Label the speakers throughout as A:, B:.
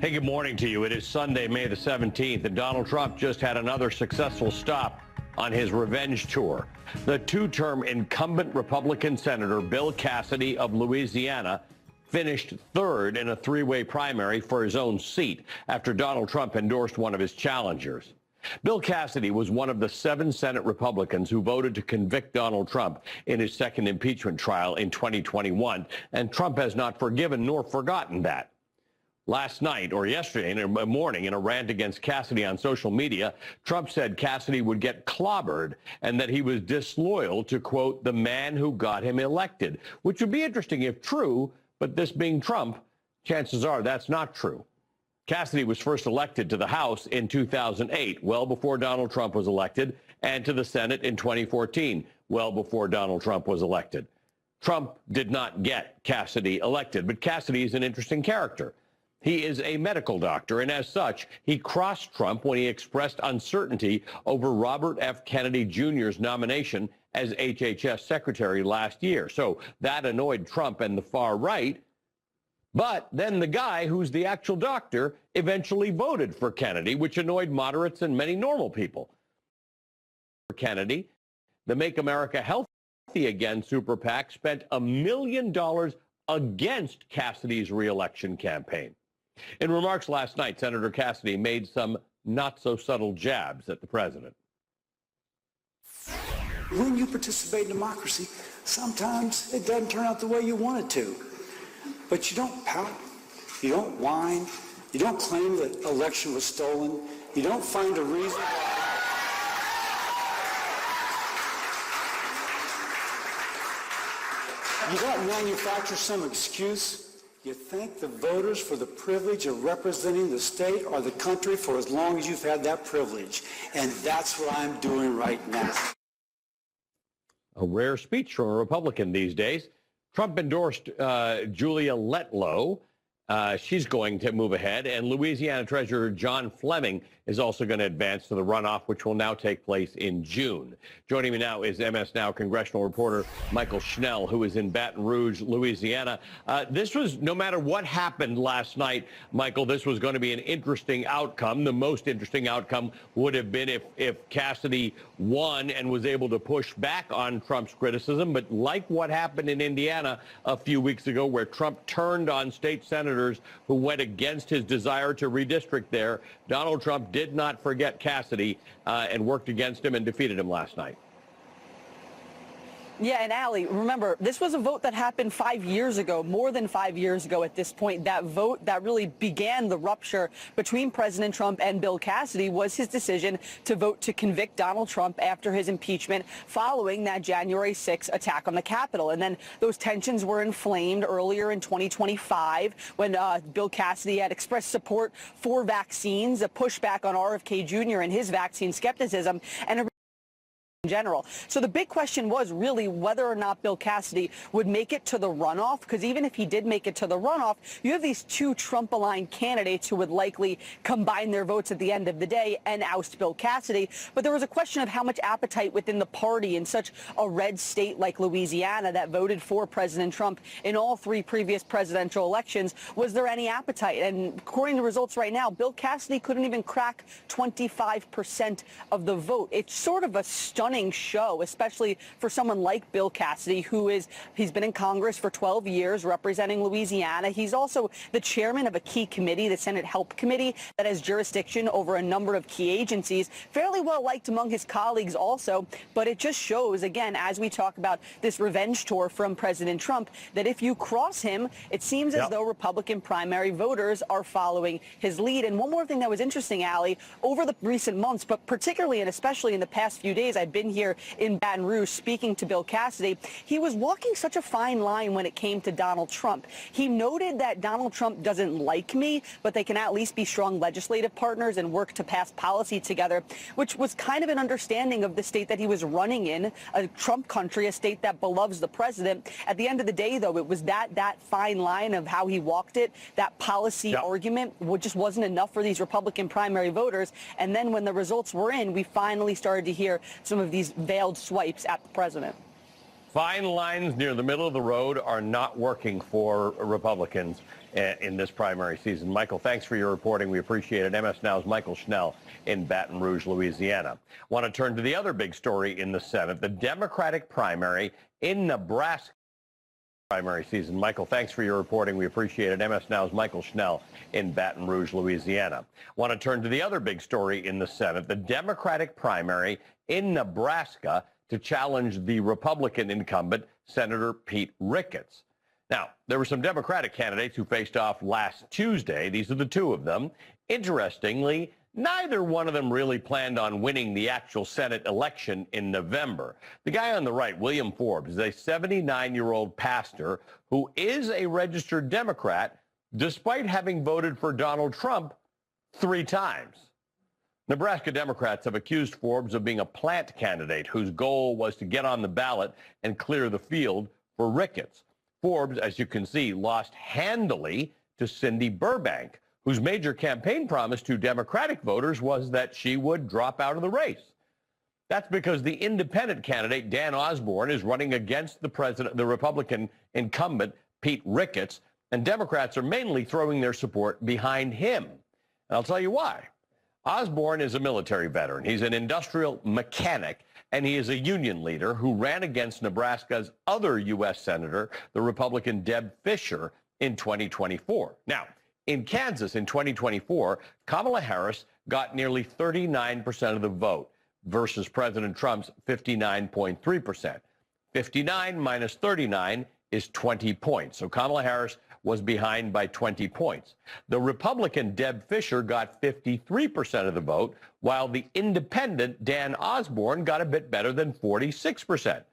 A: Hey, good morning to you. It is Sunday, May the 17th, and Donald Trump just had another successful stop on his revenge tour. The two-term incumbent Republican Senator Bill Cassidy of Louisiana finished third in a three-way primary for his own seat after Donald Trump endorsed one of his challengers. Bill Cassidy was one of the 7 Senate Republicans who voted to convict Donald Trump in his second impeachment trial in 2021, and Trump has not forgiven nor forgotten that. Last night, or yesterday in the morning, in a rant against Cassidy on social media, Trump said Cassidy would get clobbered and that he was disloyal to, quote, the man who got him elected, which would be interesting if true, but this being Trump, chances are that's not true. Cassidy was first elected to the House in 2008, well before Donald Trump was elected, and to the Senate in 2014, well before Donald Trump was elected. Trump did not get Cassidy elected, but Cassidy is an interesting character. He is a medical doctor, and as such, he crossed Trump when he expressed uncertainty over Robert F. Kennedy Jr.'s nomination as HHS secretary last year. So that annoyed Trump and the far right. But then the guy who's the actual doctor eventually voted for Kennedy, which annoyed moderates and many normal people. For Kennedy, the Make America Healthy Again super PAC spent $1 million against Cassidy's reelection campaign. In remarks last night, Senator Cassidy made some not-so-subtle jabs at the president.
B: When you participate in democracy, sometimes it doesn't turn out the way you want it to. But you don't pout, you don't whine, you don't claim that election was stolen, you don't find a reason. You don't manufacture some excuse. You thank the voters for the privilege of representing the state or the country for as long as you've had that privilege. And that's what I'm doing right now.
A: A rare speech from a Republican these days. Trump endorsed Julia Letlow. She's going to move ahead. And Louisiana Treasurer John Fleming is also going to advance to the runoff, which will now take place in June. Joining me now is MS Now congressional reporter Michael Schnell, who is in Baton Rouge, Louisiana. This was, no matter what happened last night, Michael, this was going to be an interesting outcome. The most interesting outcome would have been if Cassidy won and was able to push back on Trump's criticism. But like what happened in Indiana a few weeks ago, where Trump turned on state senators who went against his desire to redistrict there, Donald Trump did not forget Cassidy and worked against him and defeated him last night.
C: Yeah, and Allie, remember, this was a vote that happened 5 years ago, more than 5 years ago at this point. That vote that really began the rupture between President Trump and Bill Cassidy was his decision to vote to convict Donald Trump after his impeachment following that January 6th attack on the Capitol. And then those tensions were inflamed earlier in 2025 when Bill Cassidy had expressed support for vaccines, a pushback on RFK Jr. and his vaccine skepticism, and a in general. So the big question was really whether or not Bill Cassidy would make it to the runoff, because even if he did make it to the runoff, you have these two Trump-aligned candidates who would likely combine their votes at the end of the day and oust Bill Cassidy. But there was a question of how much appetite within the party in such a red state like Louisiana that voted for President Trump in all 3 previous presidential elections. Was there any appetite? And according to results right now, Bill Cassidy couldn't even crack 25% of the vote. It's sort of a stunning show, especially for someone like Bill Cassidy, he's been in Congress for 12 years representing Louisiana. He's also the chairman of a key committee, the Senate Help Committee, that has jurisdiction over a number of key agencies, fairly well liked among his colleagues also. But it just shows, again, as we talk about this revenge tour from President Trump, that if you cross him, it seems as though Republican primary voters are following his lead. And one more thing that was interesting, Allie, over the recent months, but particularly and especially in the past few days, I've been here in Baton Rouge speaking to Bill Cassidy. He was walking such a fine line when it came to Donald Trump. He noted that Donald Trump doesn't like me, but they can at least be strong legislative partners and work to pass policy together, which was kind of an understanding of the state that he was running in, a Trump country, a state that beloves the president. At the end of the day, though, it was that fine line of how he walked it, that policy argument just wasn't enough for these Republican primary voters. And then when the results were in, we finally started to hear some of these veiled swipes at the president.
A: Fine lines near the middle of the road are not working for Republicans in this primary season. Michael, thanks for your reporting. We appreciate it. MS Now's Michael Schnell in Baton Rouge, Louisiana. Want to turn to the other big story in the Senate, the Democratic primary in Nebraska. Primary season. Michael, thanks for your reporting. We appreciate it. MS Now's Michael Schnell in Baton Rouge, Louisiana. Want to turn to the other big story in the Senate, the Democratic primary in Nebraska to challenge the Republican incumbent, Senator Pete Ricketts. Now, there were some Democratic candidates who faced off last Tuesday. These are the two of them. Interestingly, neither one of them really planned on winning the actual Senate election in November. The guy on the right, William Forbes, is a 79-year-old pastor who is a registered Democrat despite having voted for Donald Trump 3 times. Nebraska Democrats have accused Forbes of being a plant candidate whose goal was to get on the ballot and clear the field for Ricketts. Forbes, as you can see, lost handily to Cindy Burbank, whose major campaign promise to Democratic voters was that she would drop out of the race. That's because the independent candidate, Dan Osborne, is running against the Republican incumbent, Pete Ricketts, and Democrats are mainly throwing their support behind him. And I'll tell you why. Osborne is a military veteran. He's an industrial mechanic, and he is a union leader who ran against Nebraska's other U.S. Senator, the Republican Deb Fischer, in 2024. Now, in Kansas in 2024, Kamala Harris got nearly 39% of the vote versus President Trump's 59.3%. 59 minus 39 is 20 points. So Kamala Harris was behind by 20 points. The Republican Deb Fischer got 53% of the vote, while the independent Dan Osborne got a bit better than 46%.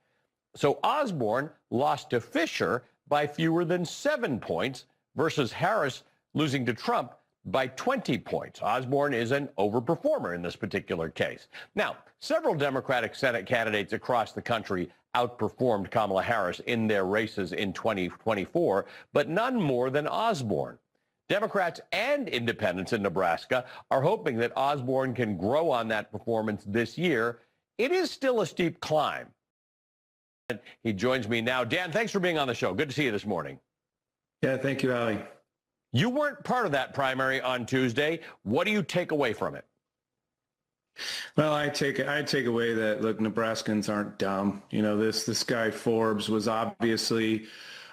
A: So Osborne lost to Fischer by fewer than 7 points versus Harris losing to Trump by 20 points. Osborne is an overperformer in this particular case. Now, several Democratic Senate candidates across the country outperformed Kamala Harris in their races in 2024, but none more than Osborne. Democrats and independents in Nebraska are hoping that Osborne can grow on that performance this year. It is still a steep climb. He joins me now. Dan, thanks for being on the show. Good to see you this morning.
D: Yeah, thank you, Ali.
A: You weren't part of that primary on Tuesday. What do you take away from it?
D: Well, I take away that, look, Nebraskans aren't dumb. You know, this guy Forbes was obviously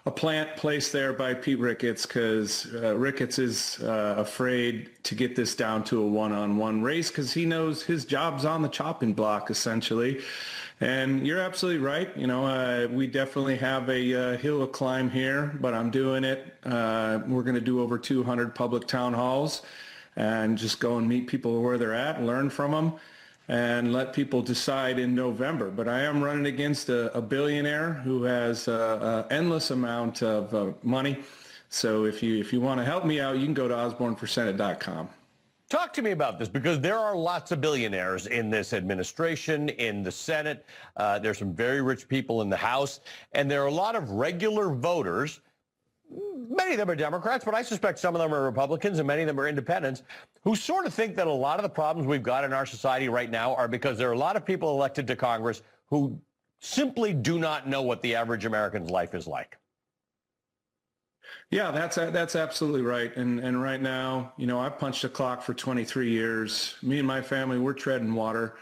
D: a plant placed there by Pete Ricketts because Ricketts is afraid to get this down to a one-on-one race because he knows his job's on the chopping block, essentially. And you're absolutely right. You know, we definitely have a hill to climb here, but I'm doing it. We're going to do over 200 public town halls and just go and meet people where they're at and learn from them and let people decide in November. But I am running against a billionaire who has an endless amount of money. So if you want to help me out, you can go to osborneforsenate.com.
A: Talk to me about this, because there are lots of billionaires in this administration, in the Senate. There's some very rich people in the House, and there are a lot of regular voters. Many of them are Democrats, but I suspect some of them are Republicans and many of them are independents who sort of think that a lot of the problems we've got in our society right now are because there are a lot of people elected to Congress who simply do not know what the average American's life is like.
D: Yeah, that's absolutely right. And right now, you know, I've punched a clock for 23 years. Me and my family, we're treading water,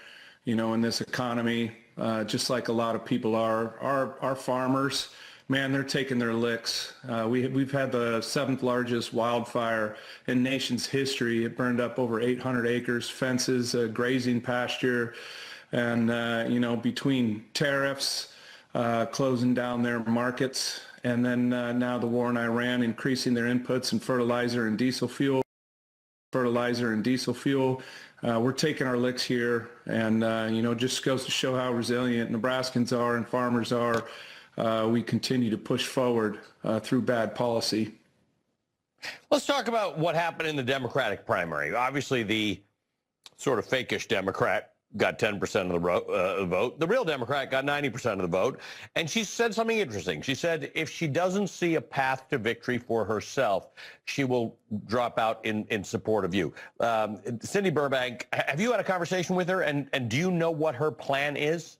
D: you know, in this economy, just like a lot of people are. Our farmers, man, they're taking their licks. We've had the 7th largest wildfire in nation's history. It burned up over 800 acres, fences, grazing pasture, and, you know, between tariffs, closing down their markets, and then now the war in Iran, increasing their inputs in fertilizer and diesel fuel. We're taking our licks here, and, you know, just goes to show how resilient Nebraskans are and farmers are. We continue to push forward through bad policy.
A: Let's talk about what happened in the Democratic primary. Obviously, the sort of fakish Democrat got 10% of the vote. The real Democrat got 90% of the vote. And she said something interesting. She said if she doesn't see a path to victory for herself, she will drop out in support of you. Cindy Burbank, have you had a conversation with her? And do you know what her plan is?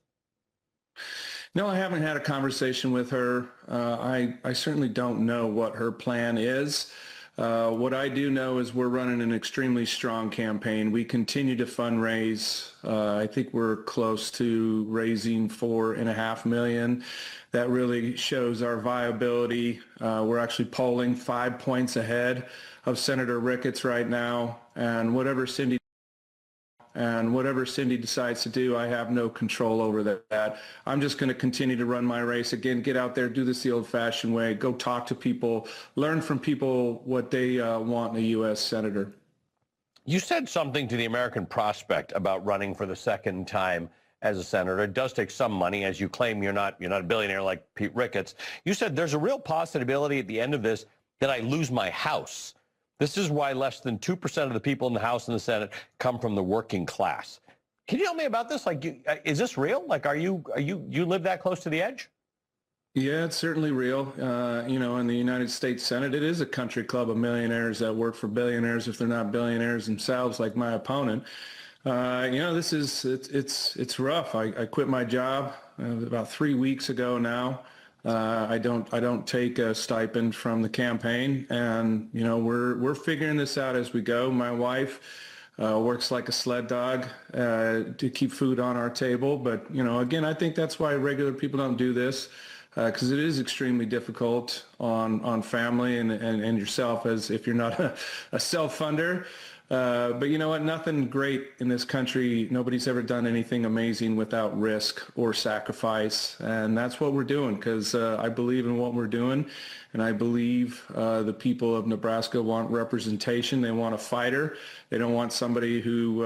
D: No, I haven't had a conversation with her. I certainly don't know what her plan is. What I do know is we're running an extremely strong campaign. We continue to fundraise. I think we're close to raising $4.5 million. That really shows our viability. We're actually polling 5 points ahead of Senator Ricketts right now, and whatever Cindy decides to do, I have no control over that. I'm just going to continue to run my race. Again, get out there, do this the old-fashioned way, go talk to people, learn from people what they want in a U.S. senator.
A: You said something to the American Prospect about running for the second time as a senator. It does take some money, as you claim you're not a billionaire like Pete Ricketts. You said there's a real possibility at the end of this that I lose my house. This is why less than 2% of the people in the House and the Senate come from the working class. Can you tell me about this? Like, is this real? Like, you live that close to the edge?
D: Yeah, it's certainly real. In the United States Senate, it is a country club of millionaires that work for billionaires if they're not billionaires themselves, like my opponent. It's rough. I quit my job about 3 weeks ago now. I don't take a stipend from the campaign, and we're figuring this out as we go. My wife works like a sled dog to keep food on our table, but again, I think that's why regular people don't do this, because it is extremely difficult on family and yourself, as if you're not a self-funder. But you know what? Nothing great in this country. Nobody's ever done anything amazing without risk or sacrifice. And that's what we're doing, because I believe in what we're doing. And I believe the people of Nebraska want representation. They want a fighter. They don't want somebody who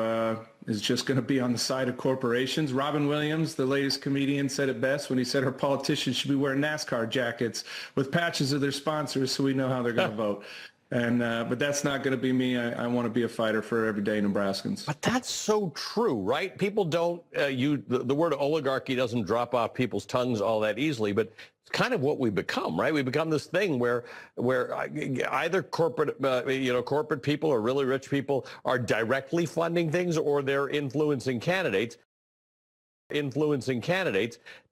D: is just going to be on the side of corporations. Robin Williams, the latest comedian, said it best when he said our politicians should be wearing NASCAR jackets with patches of their sponsors so we know how they're going to vote. And but that's not going to be me. I want to be a fighter for everyday Nebraskans.
A: But that's so true, right? People don't the word oligarchy doesn't drop off people's tongues all that easily, but it's kind of what we become, right? We become this thing where either corporate people or really rich people are directly funding things, or they're influencing candidates.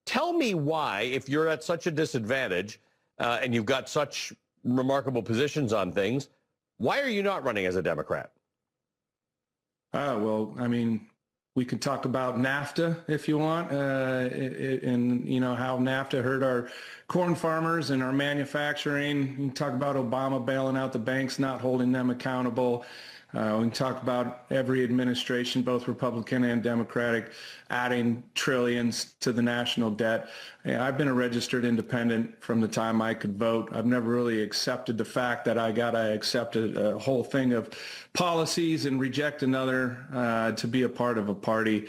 A: Tell me why, if you're at such a disadvantage and you've got such remarkable positions on things, why are you not running as a Democrat?
D: Well, I mean, we could talk about NAFTA if you want, and how NAFTA hurt our corn farmers and our manufacturing. We can talk about Obama bailing out the banks, not holding them accountable. We can talk about every administration, both Republican and Democratic, adding trillions to the national debt. I've been a registered independent from the time I could vote. I've never really accepted the fact that I got to accept a whole thing of policies and reject another to be a part of a party.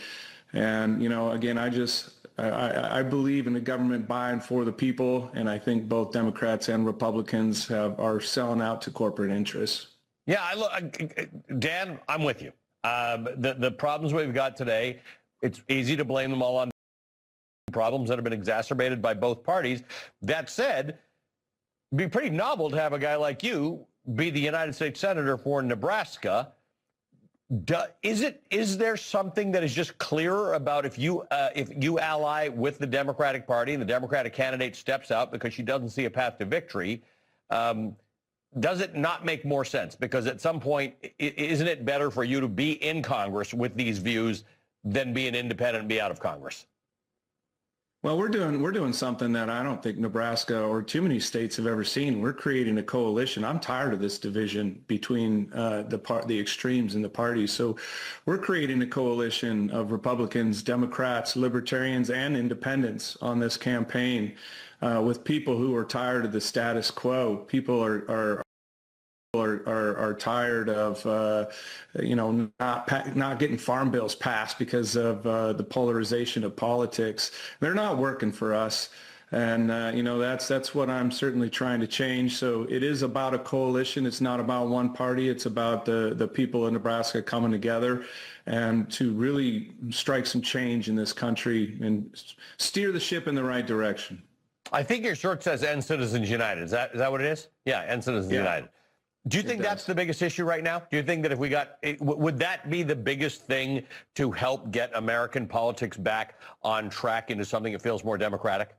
D: And, again, I believe in the government by and for the people, and I think both Democrats and Republicans are selling out to corporate interests.
A: Yeah, Dan, I'm with you. The problems we've got today, it's easy to blame them all on problems that have been exacerbated by both parties. That said, it'd be pretty novel to have a guy like you be the United States Senator for Nebraska. Is there something that is just clearer about if you ally with the Democratic Party and the Democratic candidate steps out because she doesn't see a path to victory? Does it not make more sense? Because at some point, isn't it better for you to be in Congress with these views than be an independent and be out of Congress?
D: Well, we're doing something that I don't think Nebraska or too many states have ever seen. We're creating a coalition. I'm tired of this division between the extremes in the parties. So we're creating a coalition of Republicans, Democrats, Libertarians, and Independents on this campaign. With people who are tired of the status quo. People are tired of not getting farm bills passed because of the polarization of politics. They're not working for us, and that's what I'm certainly trying to change. So it is about a coalition. It's not about one party. It's about the people of Nebraska coming together and to really strike some change in this country and steer the ship in the right direction.
A: I think your shirt says End Citizens United. Is that what it is? Yeah, End Citizens United. Do you think that's the biggest issue right now? Do you think that if we got, would that be the biggest thing to help get American politics back on track into something that feels more democratic?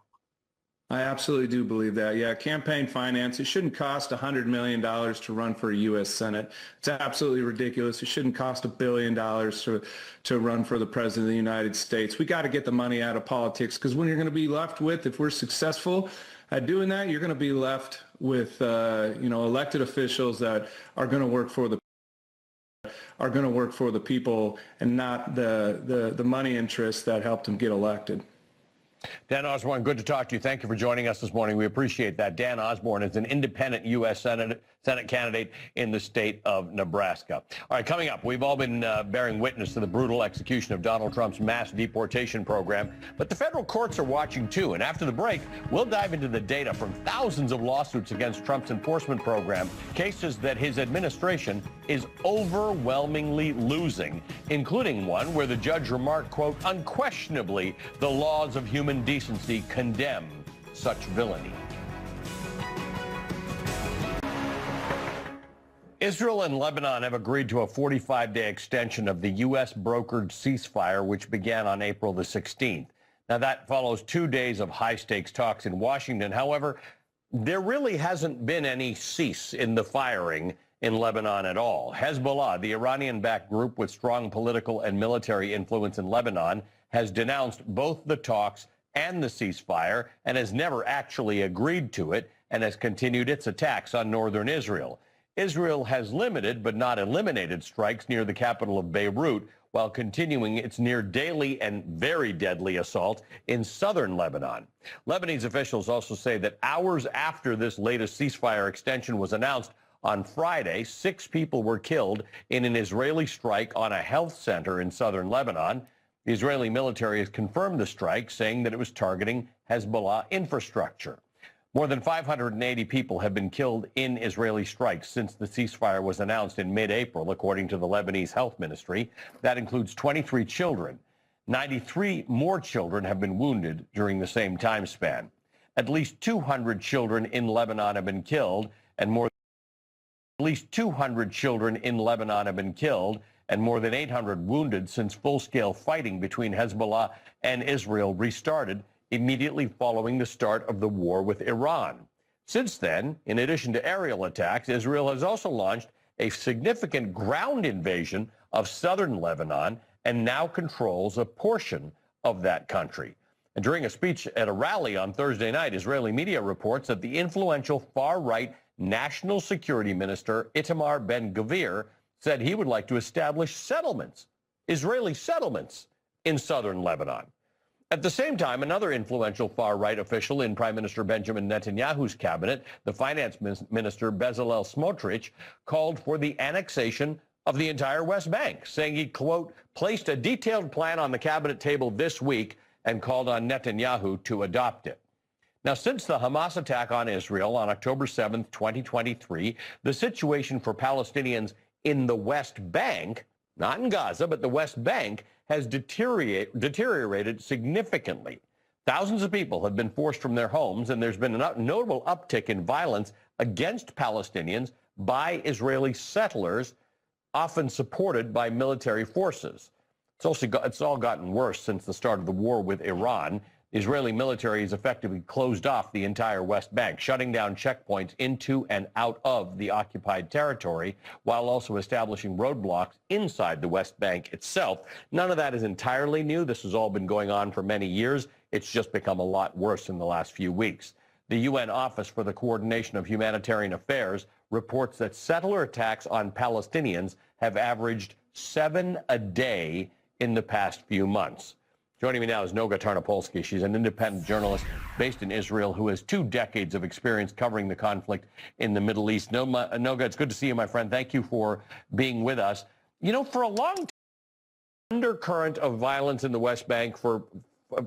D: I absolutely do believe that. Yeah, campaign finance, it shouldn't cost $100 million to run for a U.S. Senate. It's absolutely ridiculous. It shouldn't cost $1 billion to run for the President of the United States. We got to get the money out of politics, because when you're going to be left with, if we're successful at doing that, you're going to be left with, elected officials that are going to work for the people and not the money interests that helped them get elected.
A: Dan Osborne, good to talk to you. Thank you for joining us this morning. We appreciate that. Dan Osborne is an independent U.S. Senate candidate in the state of Nebraska. All right, coming up, we've all been bearing witness to the brutal execution of Donald Trump's mass deportation program, but the federal courts are watching too. And after the break, we'll dive into the data from thousands of lawsuits against Trump's enforcement program, cases that his administration is overwhelmingly losing, including one where the judge remarked, quote, unquestionably, the laws of human decency condemn such villainy. Israel and Lebanon have agreed to a 45-day extension of the U.S. brokered ceasefire, which began on April the 16th. Now, that follows 2 days of high-stakes talks in Washington. However, there really hasn't been any cease in the firing in Lebanon at all. Hezbollah, the Iranian-backed group with strong political and military influence in Lebanon, has denounced both the talks and the ceasefire and has never actually agreed to it, and has continued its attacks on northern Israel. Israel has limited but not eliminated strikes near the capital of Beirut, while continuing its near daily and very deadly assault in southern Lebanon. Lebanese officials also say that hours after this latest ceasefire extension was announced on Friday, 6 people were killed in an Israeli strike on a health center in southern Lebanon. The Israeli military has confirmed the strike, saying that it was targeting Hezbollah infrastructure. More than 580 people have been killed in Israeli strikes since the ceasefire was announced in mid-April, according to the Lebanese health ministry. That includes 23 children. 93 more children have been wounded during the same time span. At least 200 children in Lebanon have been killed, and more than 800 wounded since full-scale fighting between Hezbollah and Israel restarted immediately following the start of the war with Iran. Since then, in addition to aerial attacks, Israel has also launched a significant ground invasion of southern Lebanon and now controls a portion of that country. And during a speech at a rally on Thursday night, Israeli media reports that the influential far-right National Security Minister Itamar Ben-Gvir said he would like to establish settlements, Israeli settlements, in southern Lebanon. At the same time, another influential far-right official in Prime Minister Benjamin Netanyahu's cabinet, the finance minister Bezalel Smotrich, called for the annexation of the entire West Bank, saying he, quote, placed a detailed plan on the cabinet table this week and called on Netanyahu to adopt it. Now, since the Hamas attack on Israel on October 7th, 2023, the situation for Palestinians in the West Bank, not in Gaza, but the West Bank, has deteriorated significantly. Thousands of people have been forced from their homes, and there's been a notable uptick in violence against Palestinians by Israeli settlers, often supported by military forces. It's all gotten worse since the start of the war with Iran. The Israeli military has effectively closed off the entire West Bank, shutting down checkpoints into and out of the occupied territory, while also establishing roadblocks inside the West Bank itself. None of that is entirely new. This has all been going on for many years. It's just become a lot worse in the last few weeks. The UN Office for the Coordination of Humanitarian Affairs reports that settler attacks on Palestinians have averaged 7 a day in the past few months. Joining me now is Noga Tarnopolsky. She's an independent journalist based in Israel who has 2 decades of experience covering the conflict in the Middle East. Noga, it's good to see you, my friend. Thank you for being with us. You know, for a long time, undercurrent of violence in the West Bank for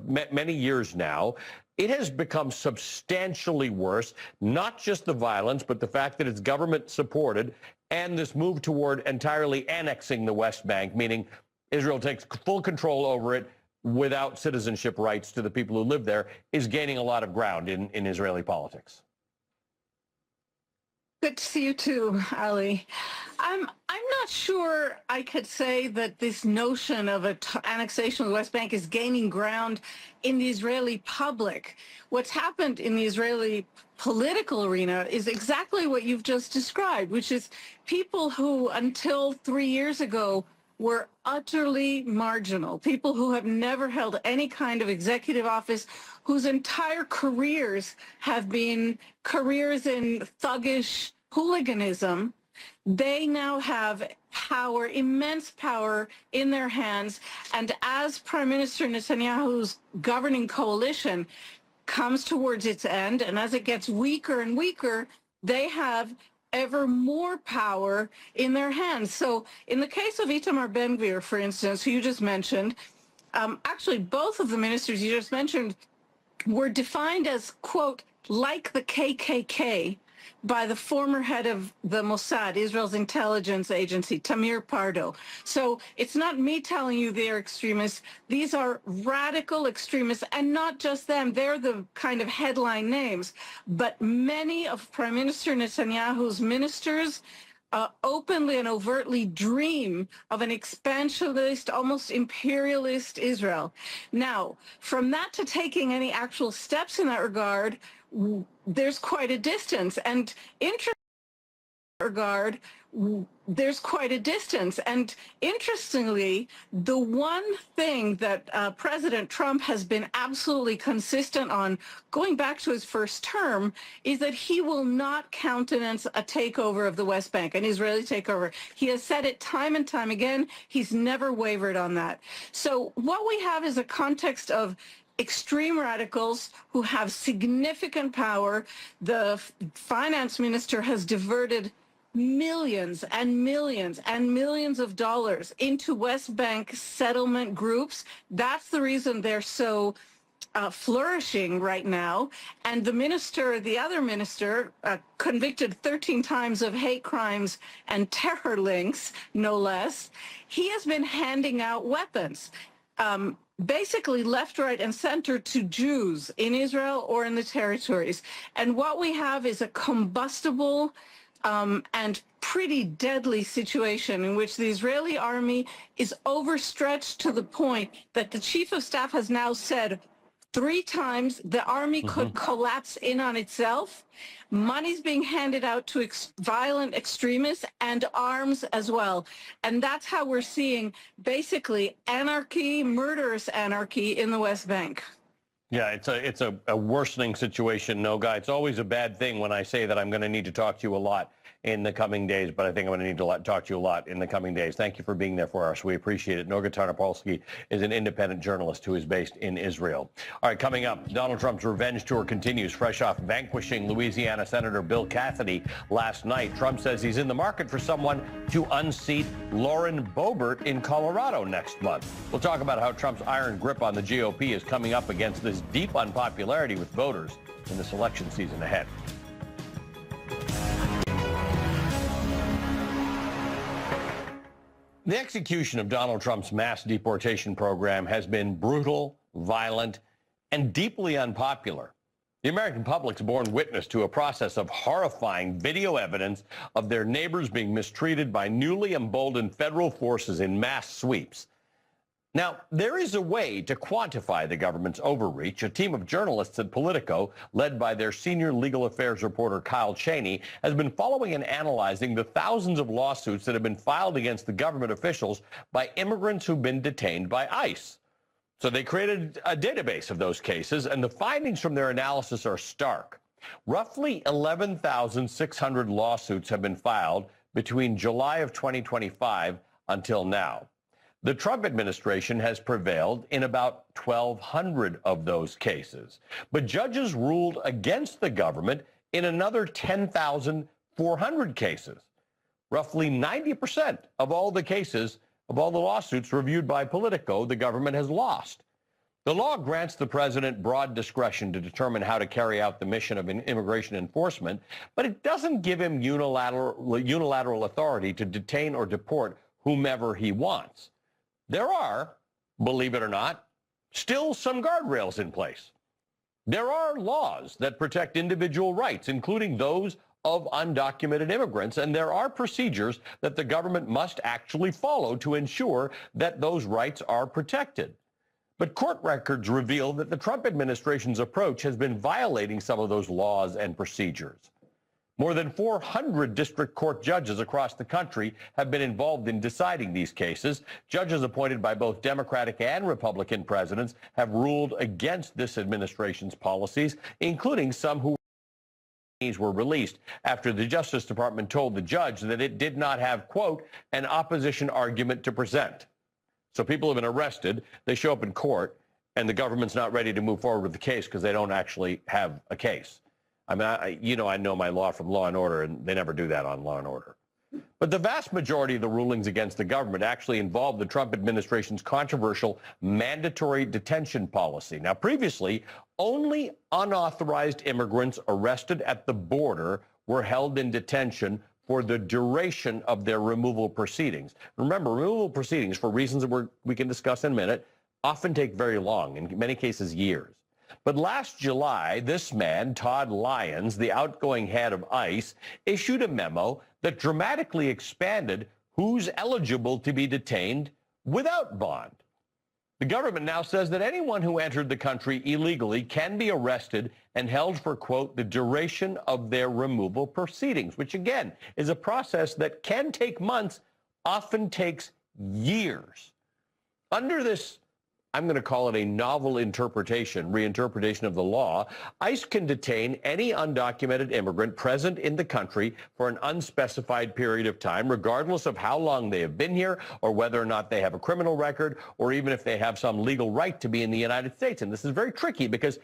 A: many years now, it has become substantially worse, not just the violence, but the fact that it's government supported and this move toward entirely annexing the West Bank, meaning Israel takes full control over it without citizenship rights to the people who live there, is gaining a lot of ground in Israeli politics.
E: Good to see you too, Ali. I'm not sure I could say that this notion of annexation of the West Bank is gaining ground in the Israeli public. What's happened in the Israeli political arena is exactly what you've just described, which is people who until 3 years ago were utterly marginal, people who have never held any kind of executive office, whose entire careers have been careers in thuggish hooliganism. They now have power, immense power in their hands. And as Prime Minister Netanyahu's governing coalition comes towards its end, and as it gets weaker and weaker, they have ever more power in their hands. So in the case of Itamar Ben-Gvir, for instance, who you just mentioned, actually both of the ministers you just mentioned were defined as, quote, like the KKK by the former head of the Mossad, Israel's intelligence agency, Tamir Pardo. So it's not me telling you they're extremists. These are radical extremists, and not just them. They're the kind of headline names. But many of Prime Minister Netanyahu's ministers openly and overtly dream of an expansionist, almost imperialist Israel. Now, from that to taking any actual steps in that regard, there's quite a distance. And interestingly, the one thing that President Trump has been absolutely consistent on, going back to his first term, is that he will not countenance a takeover of the West Bank, an Israeli takeover. He has said it time and time again. He's never wavered on that. So what we have is a context of extreme radicals who have significant power. The finance minister has diverted millions and millions and millions of dollars into West Bank settlement groups. That's the reason they're so flourishing right now. And the other minister, convicted 13 times of hate crimes and terror links, no less, he has been handing out weapons. Basically left, right, and center to Jews in Israel or in the territories. And what we have is a combustible and pretty deadly situation in which the Israeli army is overstretched to the point that the chief of staff has now said 3 times the army could collapse in on itself. Money's being handed out to violent extremists and arms as well. And that's how we're seeing basically anarchy, murderous anarchy in the West Bank.
A: Yeah, it's a worsening situation, Noga. It's always a bad thing when I say that I'm going to need to talk to you a lot in the coming days, but I think I'm going to need to talk to you a lot in the coming days. Thank you for being there for us. We appreciate it. Noga Tarnopolsky is an independent journalist who is based in Israel. All right, coming up, Donald Trump's revenge tour continues, fresh off vanquishing Louisiana Senator Bill Cassidy last night. Trump says he's in the market for someone to unseat Lauren Boebert in Colorado next month. We'll talk about how Trump's iron grip on the GOP is coming up against this deep unpopularity with voters in this election season ahead. The execution of Donald Trump's mass deportation program has been brutal, violent, and deeply unpopular. The American public's borne witness to a process of horrifying video evidence of their neighbors being mistreated by newly emboldened federal forces in mass sweeps. Now, there is a way to quantify the government's overreach. A team of journalists at Politico, led by their senior legal affairs reporter Kyle Cheney, has been following and analyzing the thousands of lawsuits that have been filed against the government officials by immigrants who've been detained by ICE. So they created a database of those cases, and the findings from their analysis are stark. Roughly 11,600 lawsuits have been filed between July of 2025 until now. The Trump administration has prevailed in about 1,200 of those cases, but judges ruled against the government in another 10,400 cases. Roughly 90% of all the cases, of all the lawsuits reviewed by Politico, the government has lost. The law grants the president broad discretion to determine how to carry out the mission of immigration enforcement, but it doesn't give him unilateral authority to detain or deport whomever he wants. There are, believe it or not, still some guardrails in place. There are laws that protect individual rights, including those of undocumented immigrants, and there are procedures that the government must actually follow to ensure that those rights are protected. But court records reveal that the Trump administration's approach has been violating some of those laws and procedures. More than 400 district court judges across the country have been involved in deciding these cases. Judges appointed by both Democratic and Republican presidents have ruled against this administration's policies, including some who were released after the Justice Department told the judge that it did not have, quote, an opposition argument to present. So people have been arrested, they show up in court, and the government's not ready to move forward with the case because they don't actually have a case. I mean, I know my law from Law and Order, and they never do that on Law and Order. But the vast majority of the rulings against the government actually involve the Trump administration's controversial mandatory detention policy. Now, previously, only unauthorized immigrants arrested at the border were held in detention for the duration of their removal proceedings. Remember, removal proceedings, for reasons that we can discuss in a minute, often take very long, in many cases years. But last July, this man, Todd Lyons, the outgoing head of ICE, issued a memo that dramatically expanded who's eligible to be detained without bond. The government now says that anyone who entered the country illegally can be arrested and held for, quote, the duration of their removal proceedings, which, again, is a process that can take months, often takes years. Under this, I'm going to call it a novel reinterpretation of the law, ICE can detain any undocumented immigrant present in the country for an unspecified period of time, regardless of how long they have been here or whether or not they have a criminal record or even if they have some legal right to be in the United States. And this is very tricky because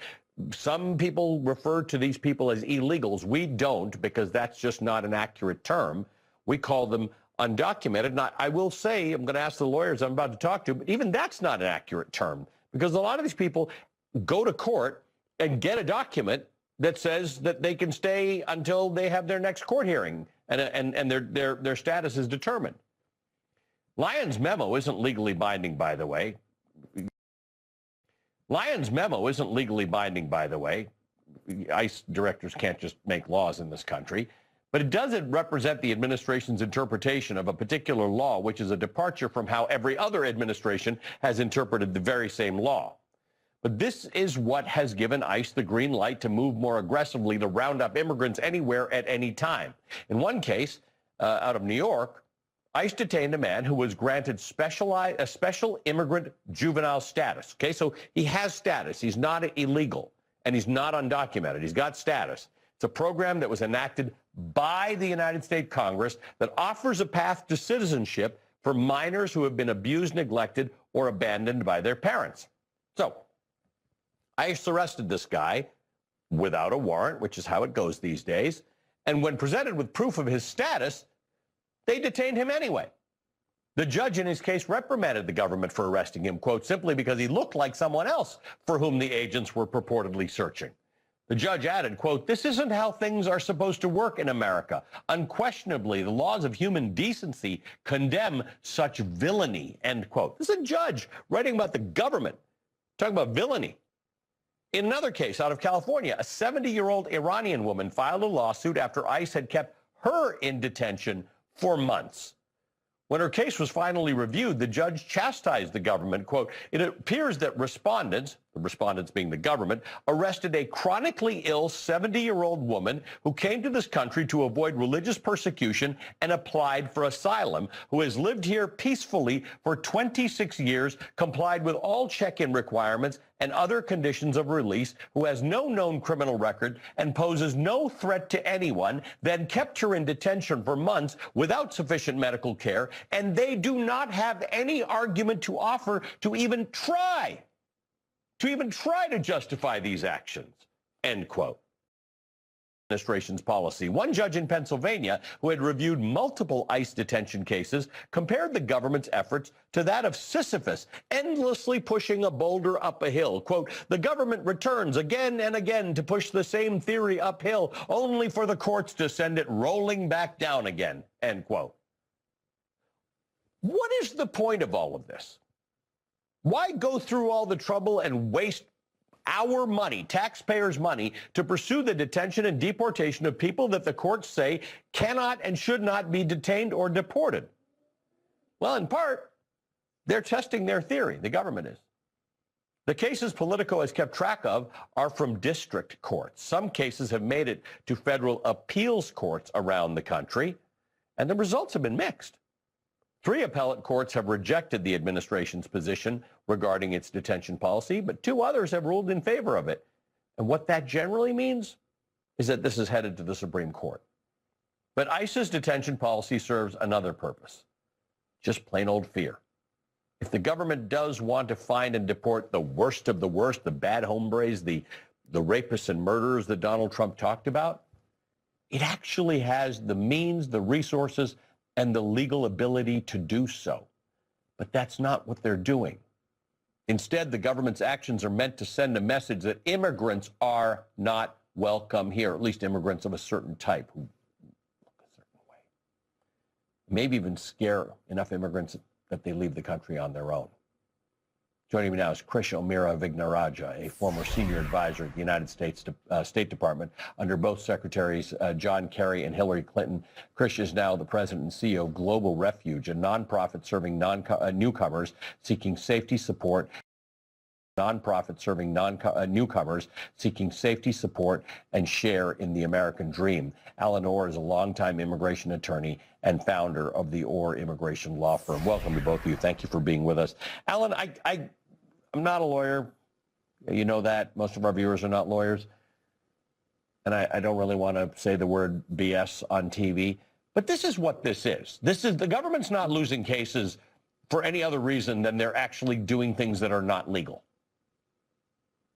A: some people refer to these people as illegals. We don't, because that's just not an accurate term. We call them undocumented. Now, I will say, I'm going to ask the lawyers I'm about to talk to, but even that's not an accurate term because a lot of these people go to court and get a document that says that they can stay until they have their next court hearing and their status is determined. Lyons' memo isn't legally binding, by the way. ICE directors can't just make laws in this country. But it doesn't represent the administration's interpretation of a particular law, which is a departure from how every other administration has interpreted the very same law. But this is what has given ICE the green light to move more aggressively to round up immigrants anywhere at any time. In one case, out of New York, ICE detained a man who was granted a special immigrant juvenile status. Okay, so he has status. He's not illegal, and he's not undocumented. He's got status. It's a program that was enacted by the United States Congress that offers a path to citizenship for minors who have been abused, neglected, or abandoned by their parents. So ICE arrested this guy without a warrant, which is how it goes these days. And when presented with proof of his status, they detained him anyway. The judge in his case reprimanded the government for arresting him, quote, simply because he looked like someone else for whom the agents were purportedly searching. The judge added, quote, this isn't how things are supposed to work in America. Unquestionably, the laws of human decency condemn such villainy, end quote. This is a judge writing about the government, talking about villainy. In another case out of California, a 70-year-old Iranian woman filed a lawsuit after ICE had kept her in detention for months. When her case was finally reviewed, the judge chastised the government. Quote, it appears that respondents, the respondents being the government, arrested a chronically ill 70-year-old woman who came to this country to avoid religious persecution and applied for asylum, who has lived here peacefully for 26 years, complied with all check-in requirements and other conditions of release, who has no known criminal record and poses no threat to anyone, then kept her in detention for months without sufficient medical care, and they do not have any argument to offer to even try to justify these actions, end quote. Administration's policy. One judge in Pennsylvania who had reviewed multiple ICE detention cases compared the government's efforts to that of Sisyphus, endlessly pushing a boulder up a hill. Quote, the government returns again and again to push the same theory uphill, only for the courts to send it rolling back down again, end quote. What is the point of all of this? Why go through all the trouble and waste our money, taxpayers' money, to pursue the detention and deportation of people that the courts say cannot and should not be detained or deported? Well, in part, they're testing their theory. The government is. The cases Politico has kept track of are from district courts. Some cases have made it to federal appeals courts around the country, and the results have been mixed. 3 appellate courts have rejected the administration's position regarding its detention policy, but 2 others have ruled in favor of it. And what that generally means is that this is headed to the Supreme Court. But ICE's detention policy serves another purpose, just plain old fear. If the government does want to find and deport the worst of the worst, the bad hombres, the rapists and murderers that Donald Trump talked about, it actually has the means, the resources, and the legal ability to do so. But that's not what they're doing. Instead, the government's actions are meant to send a message that immigrants are not welcome here, at least immigrants of a certain type who look a certain way. Maybe even scare enough immigrants that they leave the country on their own. Joining me now is Krish Omeera-Vignarajah, a former senior advisor at the United States State Department under both Secretaries John Kerry and Hillary Clinton. Krish is now the president and CEO of Global Refuge, a nonprofit serving newcomers seeking safety support. Newcomers seeking safety support and share in the American dream. Alan Orr is a longtime immigration attorney and founder of the Orr Immigration Law Firm. Welcome to both of you. Thank you for being with us. Alan, I'm not a lawyer. You know that. Most of our viewers are not lawyers. And I don't really want to say the word BS on TV. But this is what this is. The government's not losing cases for any other reason than they're actually doing things that are not legal.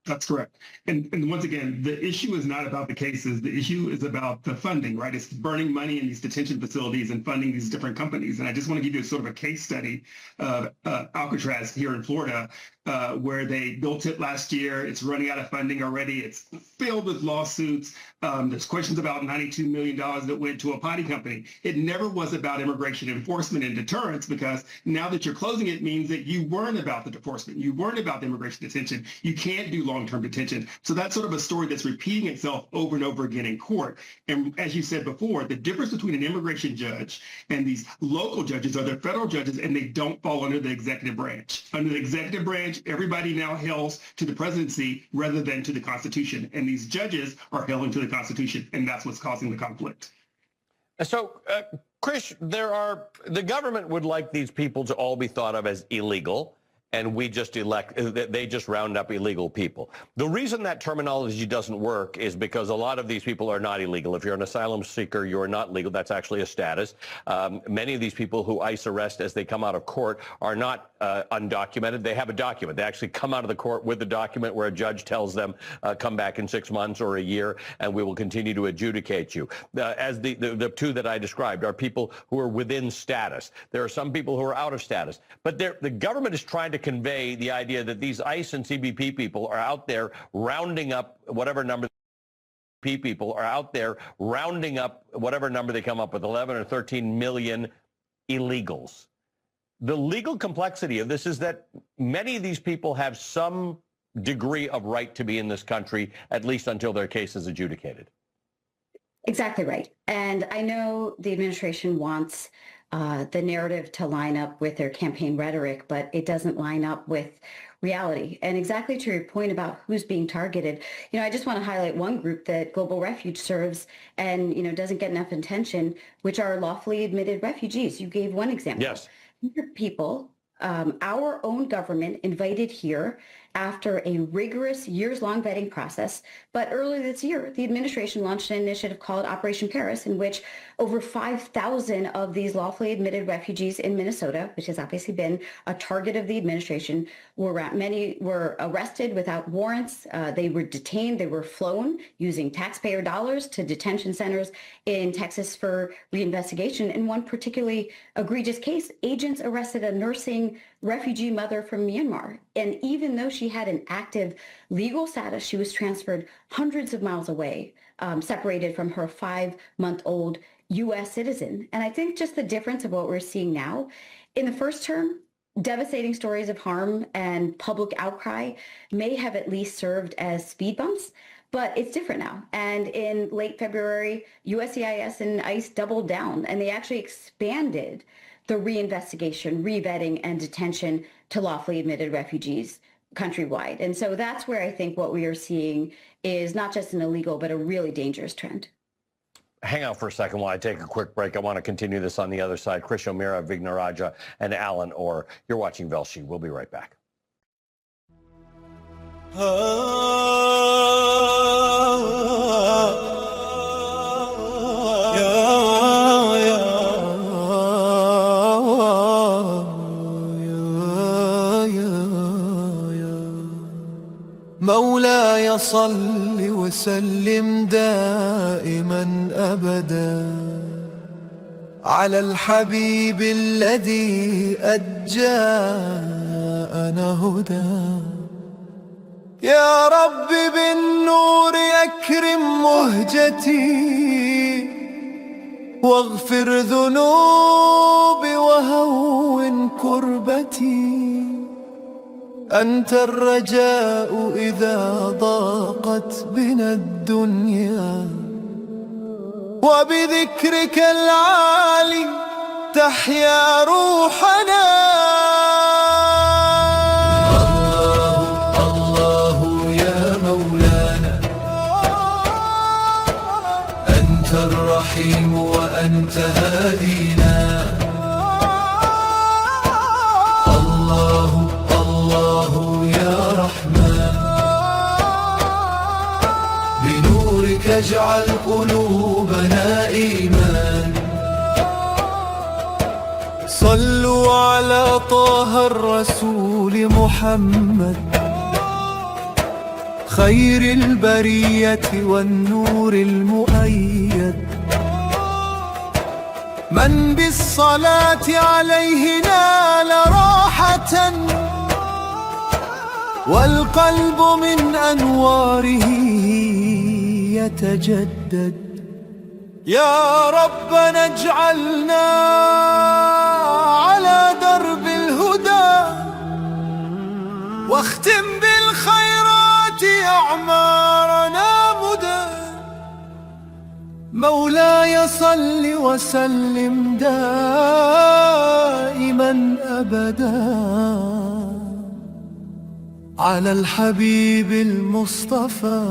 F: That's correct. And once again, the issue is not about the cases. The issue is about the funding, right? It's burning money in these detention facilities and funding these different companies. And I just want to give you sort of a case study of Alcatraz here in Florida, where they built it last year. It's running out of funding already. It's filled with lawsuits. There's questions about $92 million that went to a potty company. It never was about immigration enforcement and deterrence, because now that you're closing it means that you weren't about the enforcement. You weren't about the immigration detention. You can't do long-term detention. So that's sort of a story that's repeating itself over and over again in court. And as you said before, the difference between an immigration judge and these local judges are they're federal judges, and they don't fall under the executive branch. Under the executive branch, everybody now hails to the presidency rather than to the Constitution. And these judges are hailing to the Constitution, and that's what's causing the conflict.
A: So, Krish, the government would like these people to all be thought of as illegal, and they just round up illegal people. The reason that terminology doesn't work is because a lot of these people are not illegal. If you're an asylum seeker, you're not legal. That's actually a status. Many of these people who ICE arrest as they come out of court are not undocumented. They have a document. They actually come out of the court with a document where a judge tells them, come back in 6 months or a year, and we will continue to adjudicate you. As the 2 that I described are people who are within status. There are some people who are out of status. But the government is trying to convey the idea that these ICE and CBP people are out there rounding up whatever number they come up with, 11 or 13 million illegals. The legal complexity of this is that many of these people have some degree of right to be in this country, at least until their case is adjudicated.
G: Exactly right. And I know the administration wants the narrative to line up with their campaign rhetoric, but it doesn't line up with reality. And exactly to your point about who's being targeted, I just want to highlight one group that Global Refuge serves and, doesn't get enough attention, which are lawfully admitted refugees. You gave one example.
A: Yes.
G: These are people our own government invited here after a rigorous years-long vetting process. But earlier this year, the administration launched an initiative called Operation Paris, in which over 5,000 of these lawfully admitted refugees in Minnesota, which has obviously been a target of the administration, many were arrested without warrants. They were detained. They were flown using taxpayer dollars to detention centers in Texas for reinvestigation. In one particularly egregious case, agents arrested a nursing refugee mother from Myanmar. And even though she had an active legal status, she was transferred hundreds of miles away, separated from her 5-month-old U.S. citizen. And I think just the difference of what we're seeing now, in the first term, devastating stories of harm and public outcry may have at least served as speed bumps, but it's different now. And in late February, USCIS and ICE doubled down, and they actually expanded the reinvestigation, revetting, and detention to lawfully admitted refugees countrywide. And so that's where I think what we are seeing is not just an illegal, but a really dangerous trend.
A: Hang out for a second while I take a quick break. I want to continue this on the other side. Krish O'Meara, Vignaraja, and Alan Orr. You're watching Velshi. We'll be right back.
H: مولاي صل وسلم دائما أبدا على الحبيب الذي أجاءنا هدى. يا رب بالنور أكرم مهجتي واغفر ذنوبي وهون كربتي. أنت الرجاء إذا ضاقت بنا الدنيا وبذكرك العالي تحيا روحنا. الله الله يا مولانا أنت الرحيم وأنت هادينا. الله الله يا رحمن بنورك اجعل قلوبنا إيمان. صلوا على طه الرسول محمد خير البرية والنور المؤيد من بالصلاة عليه نال راحة والقلب من أنواره يتجدد. يا ربنا اجعلنا على درب الهدى واختم بالخيرات أعمارنا مدى. مولاي صل وسلم دائما أبدا على الحبيب المصطفى